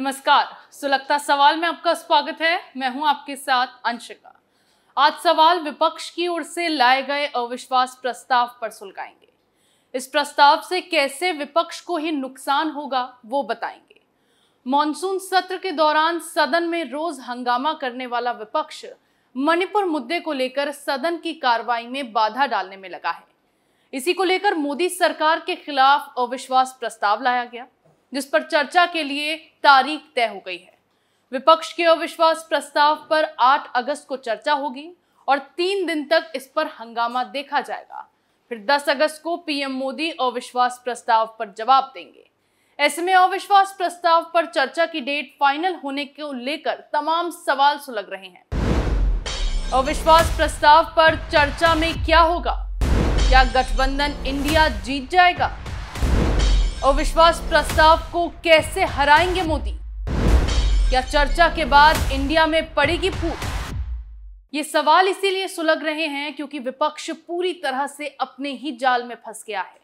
नमस्कार, सुलगता सवाल में आपका स्वागत है। मैं हूं आपके साथ अंशिका। आज सवाल विपक्ष की ओर से लाए गए अविश्वास प्रस्ताव पर सुलगाएंगे। इस प्रस्ताव से कैसे विपक्ष को ही नुकसान होगा वो बताएंगे। मॉनसून सत्र के दौरान सदन में रोज हंगामा करने वाला विपक्ष मणिपुर मुद्दे को लेकर सदन की कार्रवाई में बाधा डालने में लगा है। इसी को लेकर मोदी सरकार के खिलाफ अविश्वास प्रस्ताव लाया गया, जिस पर चर्चा के लिए तारीख तय हो गई है। विपक्ष के अविश्वास प्रस्ताव पर 8 अगस्त को चर्चा होगी और 3 दिन तक इस पर हंगामा देखा जाएगा। फिर 10 अगस्त को पीएम मोदी अविश्वास प्रस्ताव पर जवाब देंगे। ऐसे में अविश्वास प्रस्ताव पर चर्चा की डेट फाइनल होने को लेकर तमाम सवाल सुलग रहे हैं। अविश्वास प्रस्ताव पर चर्चा में क्या होगा? क्या गठबंधन इंडिया जीत जाएगा? अविश्वास प्रस्ताव को कैसे हराएंगे मोदी? क्या चर्चा के बाद इंडिया में पड़ेगी फूट? ये सवाल इसीलिए सुलग रहे हैं क्योंकि विपक्ष पूरी तरह से अपने ही जाल में फंस गया है।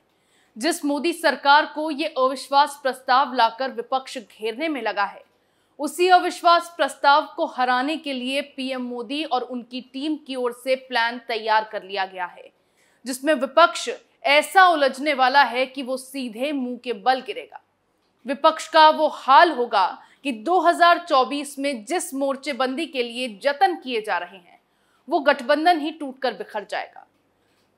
जिस मोदी सरकार को ये अविश्वास प्रस्ताव लाकर विपक्ष घेरने में लगा है, उसी अविश्वास प्रस्ताव को हराने के लिए पीएम मोदी और उनकी टीम की ओर से प्लान तैयार कर लिया गया है, जिसमें विपक्ष ऐसा उलझने वाला है कि वो सीधे मुंह के बल गिरेगा। विपक्ष का वो हाल होगा कि 2024 में जिस मोर्चेबंदी के लिए जतन किए जा रहे हैं, वो गठबंधन ही टूटकर बिखर जाएगा।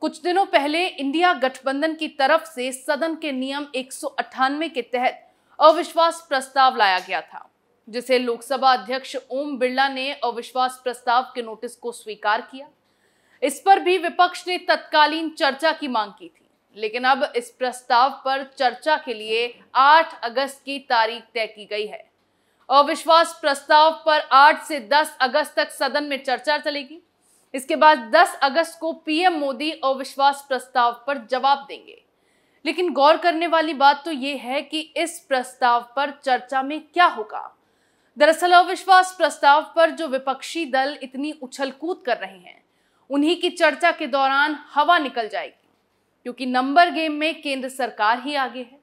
कुछ दिनों पहले इंडिया गठबंधन की तरफ से सदन के नियम 198 के तहत अविश्वास प्रस्ताव लाया गया था, जिसे लोकसभा अध्यक्ष ओम बिरला ने अविश्वास प्रस्ताव के नोटिस को स्वीकार किया। इस पर भी विपक्ष ने तत्कालीन चर्चा की मांग की थी, लेकिन अब इस प्रस्ताव पर चर्चा के लिए 8 अगस्त की तारीख तय की गई है। अविश्वास प्रस्ताव पर 8 से 10 अगस्त तक सदन में चर्चा चलेगी। इसके बाद 10 अगस्त को पीएम मोदी अविश्वास प्रस्ताव पर जवाब देंगे। लेकिन गौर करने वाली बात तो ये है कि इस प्रस्ताव पर चर्चा में क्या होगा। दरअसल अविश्वास प्रस्ताव पर जो विपक्षी दल इतनी उछल-कूद कर रहे हैं, उन्हीं की चर्चा के दौरान हवा निकल जाएगी, क्योंकि नंबर गेम में केंद्र सरकार ही आगे है।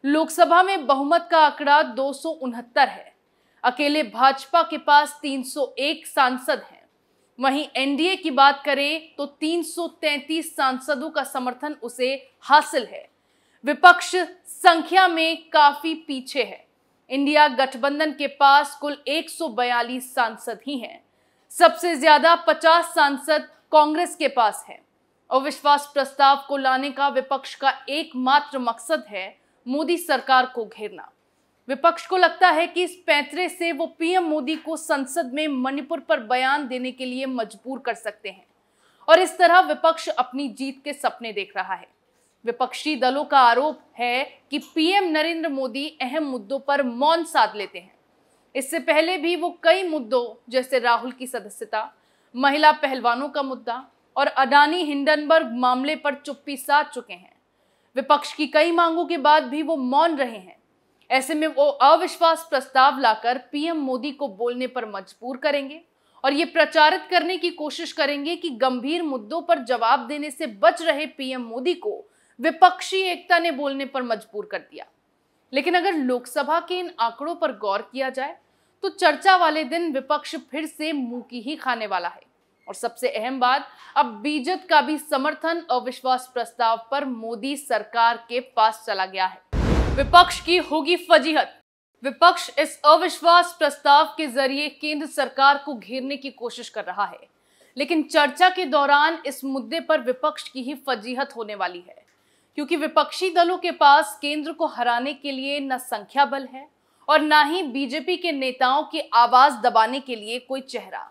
लोकसभा में बहुमत का आंकड़ा 269 है। अकेले भाजपा के पास 301 सांसद हैं। वहीं एनडीए की बात करें तो 333 सांसदों का समर्थन उसे हासिल है। विपक्ष संख्या में काफी पीछे है। इंडिया गठबंधन के पास कुल 142 सांसद ही हैं। सबसे ज्यादा 50 सांसद कांग्रेस के पास है। अविश्वास प्रस्ताव को लाने का विपक्ष का एकमात्र मकसद है मोदी सरकार को घेरना। विपक्ष को लगता है कि इस पैंतरे से वो पीएम मोदी को संसद में मणिपुर पर बयान देने के लिए मजबूर कर सकते हैं और इस तरह विपक्ष अपनी जीत के सपने देख रहा है। विपक्षी दलों का आरोप है कि पीएम नरेंद्र मोदी अहम मुद्दों पर मौन साध लेते हैं। इससे पहले भी वो कई मुद्दों जैसे राहुल की सदस्यता, महिला पहलवानों का मुद्दा और अडानी हिंडनबर्ग मामले पर चुप्पी साध चुके हैं। विपक्ष की कई मांगों के बाद भी वो मौन रहे हैं। ऐसे में वो अविश्वास प्रस्ताव लाकर पीएम मोदी को बोलने पर मजबूर करेंगे और ये प्रचारित करने की कोशिश करेंगे कि गंभीर मुद्दों पर जवाब देने से बच रहे पीएम मोदी को विपक्षी एकता ने बोलने पर मजबूर कर दिया। लेकिन अगर लोकसभा के इन आंकड़ों पर गौर किया जाए तो चर्चा वाले दिन विपक्ष फिर से मुंह की ही खाने वाला है। और सबसे अहम बात, अब बीजेपी का भी समर्थन अविश्वास प्रस्ताव पर मोदी सरकार के पास चला गया है। विपक्ष की होगी फजीहत। विपक्ष इस अविश्वास प्रस्ताव के जरिए केंद्र सरकार को घेरने की कोशिश कर रहा है, लेकिन चर्चा के दौरान इस मुद्दे पर विपक्ष की ही फजीहत होने वाली है, क्योंकि विपक्षी दलों के पास केंद्र को हराने के लिए न संख्या बल है और ना ही बीजेपी के नेताओं की आवाज दबाने के लिए कोई चेहरा।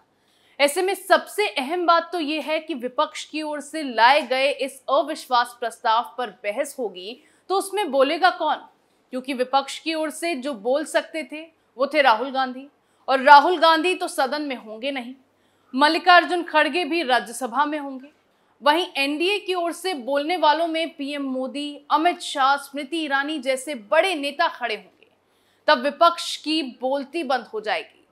ऐसे में सबसे अहम बात तो यह है कि विपक्ष की ओर से लाए गए इस अविश्वास प्रस्ताव पर बहस होगी तो उसमें बोलेगा कौन? क्योंकि विपक्ष की ओर से जो बोल सकते थे वो थे राहुल गांधी, और राहुल गांधी तो सदन में होंगे नहीं। मल्लिकार्जुन खड़गे भी राज्यसभा में होंगे। वहीं एनडीए की ओर से बोलने वालों में पीएम मोदी, अमित शाह, स्मृति ईरानी जैसे बड़े नेता खड़े होंगे। तब विपक्ष की बोलती बंद हो जाएगी,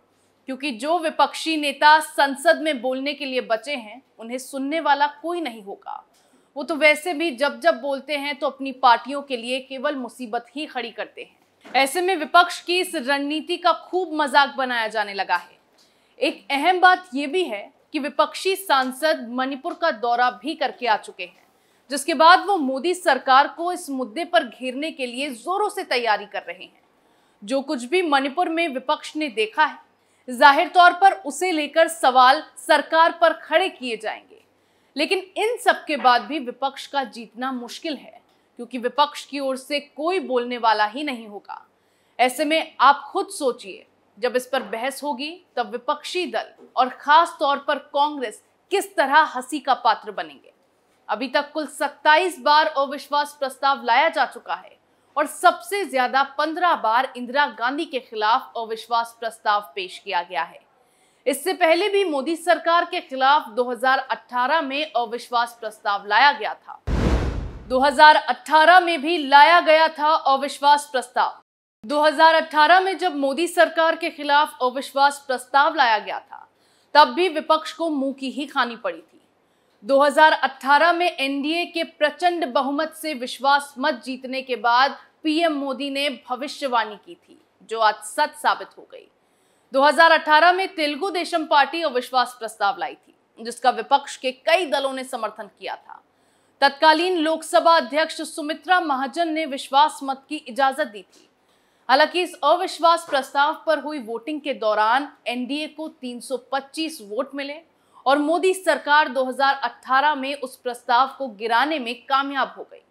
क्योंकि जो विपक्षी नेता संसद में बोलने के लिए बचे हैं उन्हें सुनने वाला कोई नहीं होगा। वो तो वैसे भी जब जब बोलते हैं तो अपनी पार्टियों के लिए केवल मुसीबत ही खड़ी करते हैं। ऐसे में विपक्ष की इस रणनीति का खूब मजाक बनाया जाने लगा है। एक अहम बात यह भी है कि विपक्षी सांसद मणिपुर का दौरा भी करके आ चुके हैं, जिसके बाद वो मोदी सरकार को इस मुद्दे पर घेरने के लिए जोरों से तैयारी कर रहे हैं। जो कुछ भी मणिपुर में विपक्ष ने देखा है, जाहिर तौर पर उसे लेकर सवाल सरकार पर खड़े किए जाएंगे। लेकिन इन सब के बाद भी विपक्ष का जीतना मुश्किल है, क्योंकि विपक्ष की ओर से कोई बोलने वाला ही नहीं होगा। ऐसे में आप खुद सोचिए, जब इस पर बहस होगी तब विपक्षी दल और खास तौर पर कांग्रेस किस तरह हंसी का पात्र बनेंगे। अभी तक कुल 27 बार अविश्वास प्रस्ताव लाया जा चुका है और सबसे ज्यादा 15 बार इंदिरा गांधी के खिलाफ अविश्वास प्रस्ताव पेश किया गया है। इससे पहले भी मोदी सरकार के खिलाफ 2018 में अविश्वास प्रस्ताव लाया गया था। 2018 में भी लाया गया था अविश्वास प्रस्ताव। 2018 में जब मोदी सरकार के खिलाफ अविश्वास प्रस्ताव लाया गया था, तब भी विपक्ष को मुंह की ही खानी पड़ी थी। 2018 में एनडीए के प्रचंड बहुमत से विश्वास मत जीतने के बाद पीएम मोदी ने भविष्यवाणी की थी, जो आज सच साबित हो गई। 2018 में तेलुगु देशम पार्टी अविश्वास प्रस्ताव लाई थी, जिसका विपक्ष के कई दलों ने समर्थन किया था। तत्कालीन लोकसभा अध्यक्ष सुमित्रा महाजन ने विश्वास मत की इजाजत दी थी। हालांकि इस अविश्वास प्रस्ताव पर हुई वोटिंग के दौरान एनडीए को 325 वोट मिले और मोदी सरकार 2018 में उस प्रस्ताव को गिराने में कामयाब हो गई।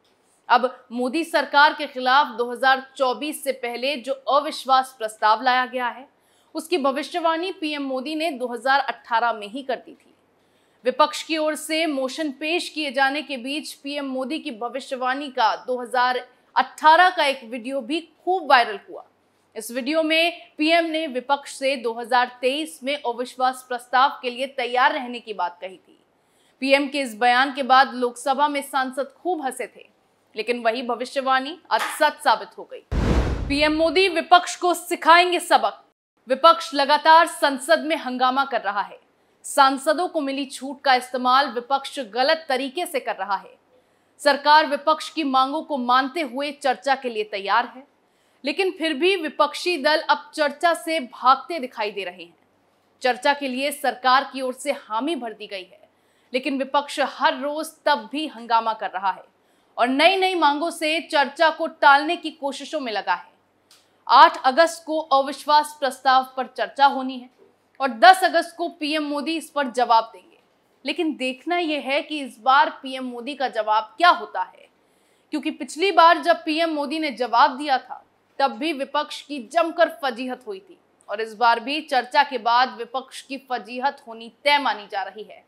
अब मोदी सरकार के खिलाफ 2024 से पहले जो अविश्वास प्रस्ताव लाया गया है, उसकी भविष्यवाणी पीएम मोदी ने 2018 में ही कर दी थी। विपक्ष की ओर से मोशन पेश किए जाने के बीच पीएम मोदी की भविष्यवाणी का 2018 का एक वीडियो भी खूब वायरल हुआ। इस वीडियो में पीएम ने विपक्ष से 2023 में अविश्वास प्रस्ताव के लिए तैयार रहने की बात कही थी। पीएम के इस बयान के बाद लोकसभा में सांसद खूब हंसे थे, लेकिन वही भविष्यवाणी आज सच साबित हो गई। पीएम मोदी विपक्ष को सिखाएंगे सबक। विपक्ष लगातार संसद में हंगामा कर रहा है। सांसदों को मिली छूट का इस्तेमाल विपक्ष गलत तरीके से कर रहा है। सरकार विपक्ष की मांगों को मानते हुए चर्चा के लिए तैयार है, लेकिन फिर भी विपक्षी दल अब चर्चा से भागते दिखाई दे रहे हैं। चर्चा के लिए सरकार की ओर से हामी भर दी गई है, लेकिन विपक्ष हर रोज तब भी हंगामा कर रहा है और नई नई मांगों से चर्चा को टालने की कोशिशों में लगा है। 8 अगस्त को अविश्वास प्रस्ताव पर चर्चा होनी है और 10 अगस्त को पीएम मोदी इस पर जवाब देंगे। लेकिन देखना यह है कि इस बार पीएम मोदी का जवाब क्या होता है, क्योंकि पिछली बार जब पीएम मोदी ने जवाब दिया था, तब भी विपक्ष की जमकर फजीहत हुई थी और इस बार भी चर्चा के बाद विपक्ष की फजीहत होनी तय मानी जा रही है,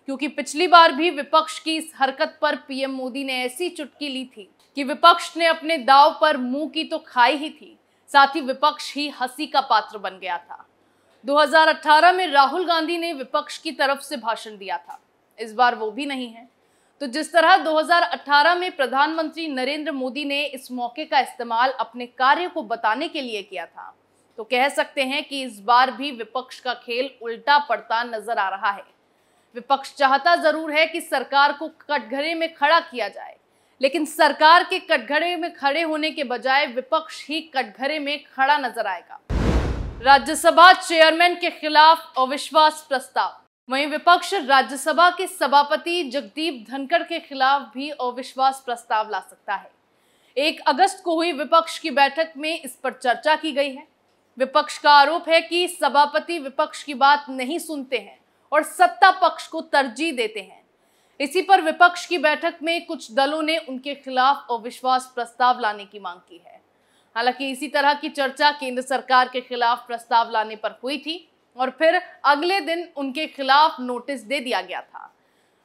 क्योंकि पिछली बार भी विपक्ष की इस हरकत पर पीएम मोदी ने ऐसी चुटकी ली थी कि विपक्ष ने अपने दांव पर मुंह की तो खाई ही थी, साथ ही विपक्ष ही हंसी का पात्र बन गया था। 2018 में राहुल गांधी ने विपक्ष की तरफ से भाषण दिया था, इस बार वो भी नहीं है। तो जिस तरह 2018 में प्रधानमंत्री नरेंद्र मोदी ने इस मौके का इस्तेमाल अपने कार्य को बताने के लिए किया था, तो कह सकते हैं कि इस बार भी विपक्ष का खेल उल्टा पड़ता नजर आ रहा है। विपक्ष चाहता जरूर है कि सरकार को कटघरे में खड़ा किया जाए, लेकिन सरकार के कटघरे में खड़े होने के बजाय विपक्ष ही कटघरे में खड़ा नजर आएगा। राज्यसभा चेयरमैन के खिलाफ अविश्वास प्रस्ताव। वहीं विपक्ष राज्यसभा के सभापति जगदीप धनखड़ के खिलाफ भी अविश्वास प्रस्ताव ला सकता है। 1 अगस्त को हुई विपक्ष की बैठक में इस पर चर्चा की गई है। विपक्ष का आरोप है कि सभापति विपक्ष की बात नहीं सुनते हैं और सत्ता पक्ष को तरजीह देते हैं। इसी पर विपक्ष की बैठक में कुछ दलों ने उनके खिलाफ अविश्वास प्रस्ताव लाने की मांग की है। हालांकि इसी तरह की चर्चा केंद्र सरकार के खिलाफ प्रस्ताव लाने पर हुई थी और फिर अगले दिन उनके खिलाफ नोटिस दे दिया गया था।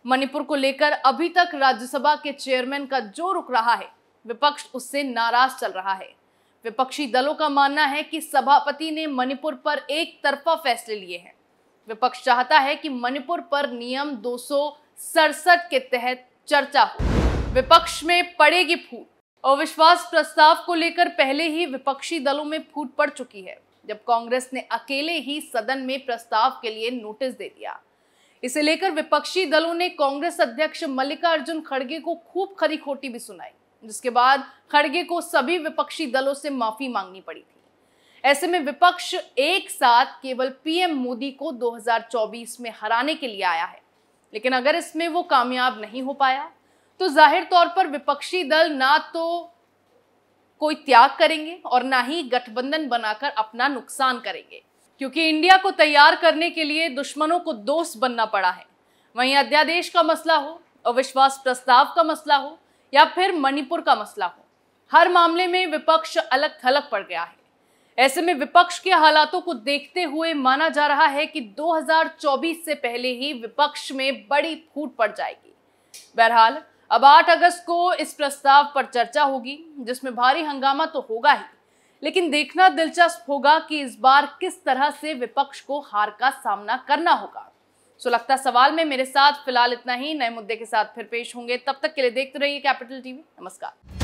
मणिपुर को लेकर अभी तक राज्यसभा के चेयरमैन का जो रुक रहा है, विपक्ष उससे नाराज चल रहा है। विपक्षी दलों का मानना है कि सभापति ने मणिपुर पर एक तरफा फैसले लिए हैं। विपक्ष चाहता है कि मणिपुर पर नियम 267 के तहत चर्चा हो। विपक्ष में पड़ेगी फूट। अविश्वास प्रस्ताव को लेकर पहले ही विपक्षी दलों में फूट पड़ चुकी है, जब कांग्रेस ने अकेले ही सदन में प्रस्ताव के लिए नोटिस दे दिया। इसे लेकर विपक्षी दलों ने कांग्रेस अध्यक्ष मल्लिकार्जुन खड़गे को खूब खरी खोटी भी सुनाई, जिसके बाद खड़गे को सभी विपक्षी दलों से माफी मांगनी पड़ी थी। ऐसे में विपक्ष एक साथ केवल पीएम मोदी को 2024 में हराने के लिए आया है, लेकिन अगर इसमें वो कामयाब नहीं हो पाया तो जाहिर तौर पर विपक्षी दल ना तो कोई त्याग करेंगे और ना ही गठबंधन बनाकर अपना नुकसान करेंगे, क्योंकि इंडिया को तैयार करने के लिए दुश्मनों को दोस्त बनना पड़ा है। वहीं अध्यादेश का मसला हो, अविश्वास प्रस्ताव का मसला हो या फिर मणिपुर का मसला हो, हर मामले में विपक्ष अलग थलग पड़ गया है। ऐसे में विपक्ष के हालातों को देखते हुए माना जा रहा है कि 2024 से पहले ही विपक्ष में बड़ी फूट पड़ जाएगी। बहरहाल अब 8 अगस्त को इस प्रस्ताव पर चर्चा होगी, जिसमें भारी हंगामा तो होगा ही, लेकिन देखना दिलचस्प होगा कि इस बार किस तरह से विपक्ष को हार का सामना करना होगा। लगता सवाल में मेरे साथ फिलहाल इतना ही। नए मुद्दे के साथ फिर पेश होंगे, तब तक के लिए देखते रहिए कैपिटल टीवी। नमस्कार।